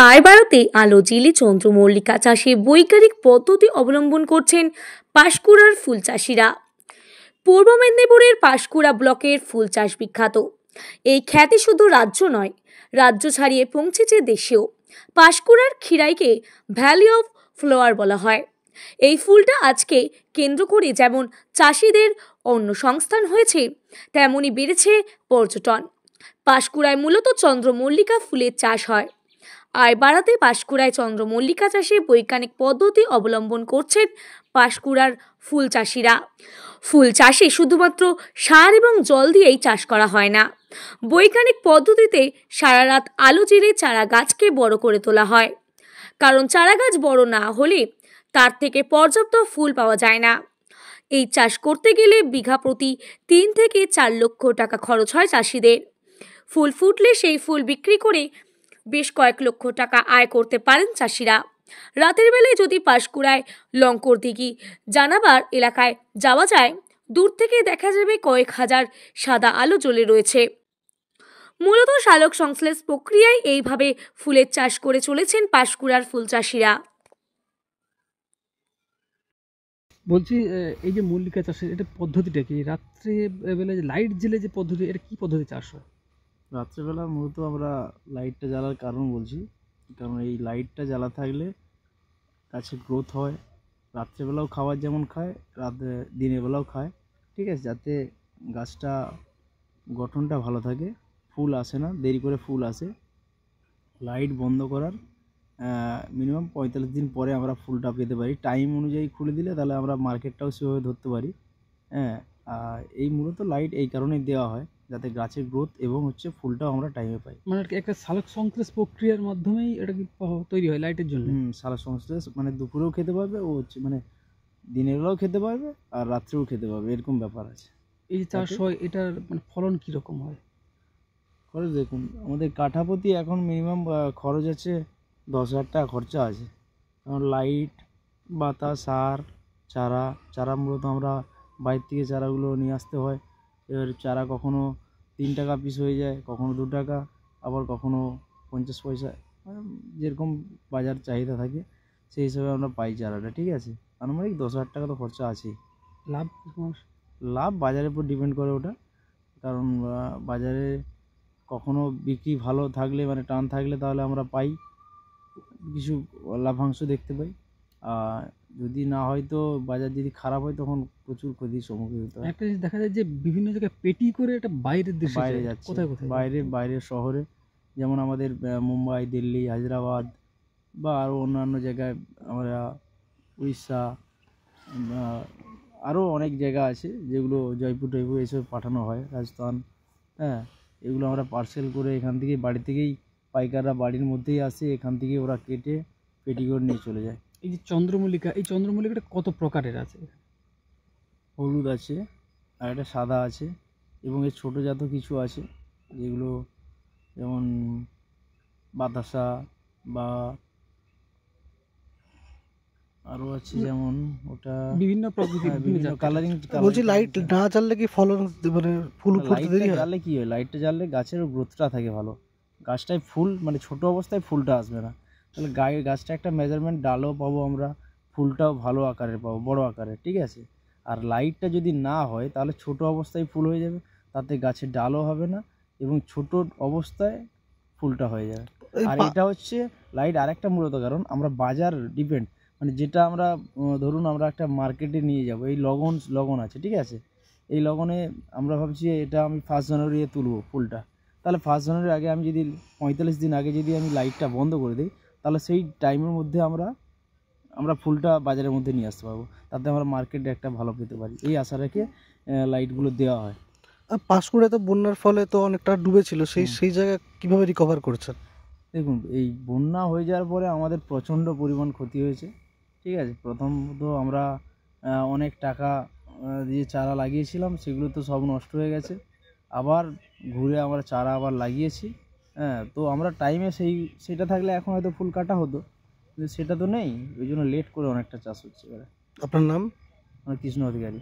আয় বাড়াতে আলো জিলে চন্দ্রমল্লিকা চাষে বৈজ্ঞানিক পদ্ধতি অবলম্বন করছেন পাঁশকুড়ার ফুল চাষিরা। পূর্ব মেদিনীপুরের পাঁশকুড়া ব্লকের ফুল চাষ বিখ্যাত। এই খ্যাতি শুধু রাজ্য নয়, রাজ্য ছাড়িয়ে পৌঁছেছে দেশেও। পাঁশকুড়ার খিরাইকে ভ্যালি অফ ফ্লাওয়ার বলা হয়। এই ফুলটা আজকে কেন্দ্র করে যেমন চাষিদের অন্নসংস্থান হয়েছে, তেমনি বেড়েছে পর্যটন। পাঁশকুড়ায় মূলত চন্দ্রমল্লিকা ফুলের চাষ হয়। আয় বাড়াতে পাঁশকুড়ায় চন্দ্রমল্লিকা চাষে বৈজ্ঞানিক পদ্ধতি অবলম্বন করছেন পাঁশকুড়ার ফুল চাষিরা। ফুল চাষে শুধুমাত্র সার এবং জল দিয়েই চাষ করা হয় না, বৈজ্ঞানিক পদ্ধতিতে সারা রাত আলো জ্বেলে চারা গাছকে বড় করে তোলা হয়। কারণ চারা গাছ বড় না হলে তার থেকে পর্যাপ্ত ফুল পাওয়া যায় না। এই চাষ করতে গেলে বিঘা প্রতি 3 থেকে 4 লক্ষ টাকা খরচ হয় চাষিদের। ফুল ফুটলে সেই ফুল বিক্রি করে বেশ কয়েক লক্ষ টাকা আয় করতে পারেন চাষিরা। রাতের বেলায় যদি পাঁশকুড়ায় লঙ্কর দিঘি জানাবার এলাকায় যাওয়া যায়, দূর থেকে দেখা যাবে কয়েক হাজার সাদা আলো জ্বলে রয়েছে। মূলত সালোক সংশ্লেষ প্রক্রিয়ায় এইভাবে ফুলের চাষ করে চলেছেন পাঁশকুড়ার ফুল চাষিরা। বলছি, এই যে মল্লিকা চাষের এটা পদ্ধতিটা কি? রাত্রে বেলা যে লাইট জ্বেলে যে পদ্ধতি, এটা কি পদ্ধতি চাষ হয়? রাত্রেবেলা মূলত আমরা লাইটটা জ্বালার কারণ বলছি, কারণ এই লাইটটা জ্বালা থাকলে গাছে গ্রোথ হয়। রাত্রেবেলাও খাবার যেমন খায়, দিনের বেলাও খায়, ঠিক আছে, যাতে গাছটা গঠনটা ভালো থাকে, ফুল আসে না, দেরি করে ফুল আসে। লাইট বন্ধ করার মিনিমাম 45 দিন পরে আমরা ফুলটা পেতে পারি। টাইম অনুযায়ী খুলে দিলে তাহলে আমরা মার্কেটটাও সেভাবে ধরতে পারি। হ্যাঁ, এই মূলত লাইট এই কারণেই দেওয়া হয়, যাতে গাছের গ্রোথ এবং ফুলটাও আমরা টাইমে পাই। মানে একটা সালোক সংশ্লেষ প্রক্রিয়ার মাধ্যমেই এটা কি তৈরি হয় লাইটের জন্য? সালোক সংশ্লেষ মানে দুপুরেও খেতে পারবে, ও মানে দিনের বেলাও খেতে পারবে আর রাত্রেও খেতে পারবে, এরকম ব্যাপার আছে। এই যে চাষ হয়, এটার মানে ফলন কীরকম হয়? খরচ দেখুন, আমাদের কাঠাপ্রতি এখন মিনিমাম খরচ আছে 10,000 টাকা খরচা আছে। কারণ লাইট, বাতাস, সার, চারা মূলত আমরা বাইরে থেকে চারাগুলো নিয়ে আসতে হয়। এবার চারা কখনো 3 টাকা পিস হয়ে যায়, কখনো 2 টাকা, আবার কখনো 50 পয়সা, যেরকম বাজার চাহিদা থাকে সেই হিসাবে আমরা পাই চারাটা, ঠিক আছে। আনুমানিক 10,000 টাকা তো খরচা আছেই। লাভ বাজারের উপর ডিপেন্ড করে ওটা, কারণ বাজারে কখনো বিক্রি ভালো থাকলে, মানে টান থাকলে, তাহলে আমরা পাই কিছু লাভাংশ দেখতে পাই। আর যদি না হয়, তো বাজার যদি খারাপ হয়, তখন প্রচুর ক্ষতির সম্মুখীন হতে হয়। একটা জিনিস দেখা যায় যে বিভিন্ন জায়গায় পেটি করে এটা বাইরের দেশে বাইরে যাচ্ছে, কোথায় কোথায়? বাইরের শহরে, যেমন আমাদের মুম্বাই, দিল্লি, হায়দ্রাবাদ বা আরও অন্যান্য জায়গায়, আমরা উড়িষ্যা, আরও অনেক জায়গা আছে যেগুলো জয়পুর এসব পাঠানো হয়, রাজস্থান। হ্যাঁ, এগুলো আমরা পার্সেল করে এখান থেকে, বাড়ি থেকেই পাইকাররা বাড়ির মধ্যেই আসে, এখান থেকে ওরা কেটে পেটি করে নিয়ে চলে যায়। এই যে চন্দ্রমল্লিকা, এই চন্দ্রমল্লিকাটা কত প্রকারের আছে? হলুদ আছে, আর একটা সাদা আছে, এবং এর ছোটো জাতও কিছু আছে, যেগুলো যেমন বাতাসা বা আরও আছে, যেমন ওটা বিভিন্ন প্রকৃতির বিভিন্ন কালারিং। বলছি, লাইট না জ্বাললে কি ফলন, মানে ফুল ফুটতে দেরি হয়? জ্বাললে কি হয়, লাইটটা জ্বাললে গাছের গ্রোথটা থাকে ভালো, গাছটায় ফুল, মানে ছোট অবস্থায় ফুলটা আসবে না, তাহলে গাছটা একটা মেজারমেন্ট ডালও পাবো আমরা, ফুলটাও ভালো আকারের পাবো, বড় আকারের, ঠিক আছে। আর লাইটটা যদি না হয়, তাহলে ছোট অবস্থায় ফুল হয়ে যাবে, তাতে গাছের ডালও হবে না, এবং ছোট অবস্থায় ফুলটা হয়ে যাবে। আর এটা হচ্ছে লাইট আরেকটা মূলত কারণ, আমরা বাজার ডিপেন্ড, মানে যেটা আমরা ধরুন আমরা একটা মার্কেটে নিয়ে যাব, এই লগন আছে, ঠিক আছে, এই লগনে আমরা ভাবছি এটা আমি 1 জানুয়ারি তুলবো ফুলটা, তাহলে 1 জানুয়ারির আগে আমি যদি 45 দিন আগে যদি আমি লাইটটা বন্ধ করে দিই, তাহলে সেই টাইমের মধ্যে আমরা ফুলটা বাজারের মধ্যে নিয়ে আসতে পারবো, তাতে আমরা মার্কেটে একটা ভালো পেতে পারি, এই আশা রেখে লাইটগুলো দেওয়া হয়। আর পাঁশকুড়ায় তো বন্যার ফলে তো অনেকটা ডুবেছিল, সেই জায়গায় কীভাবে রিকভার করছেন? দেখুন, এই বন্যা হয়ে যাওয়ার পরে আমাদের প্রচণ্ড পরিমাণ ক্ষতি হয়েছে, ঠিক আছে। প্রথমত আমরা অনেক টাকা দিয়ে চারা লাগিয়েছিলাম, সেগুলো তো সব নষ্ট হয়ে গেছে, আবার ঘুরে আমরা চারা আবার লাগিয়েছি। হ্যাঁ, তো আমরা টাইমে সেটা থাকলে এখন হয়তো ফুল কাটা হতো, কিন্তু সেটা তো নেই, ওই জন্য লেট করে অনেকটা চাষ হচ্ছে এবারে। আপনার নাম? কৃষ্ণ অধিকারী।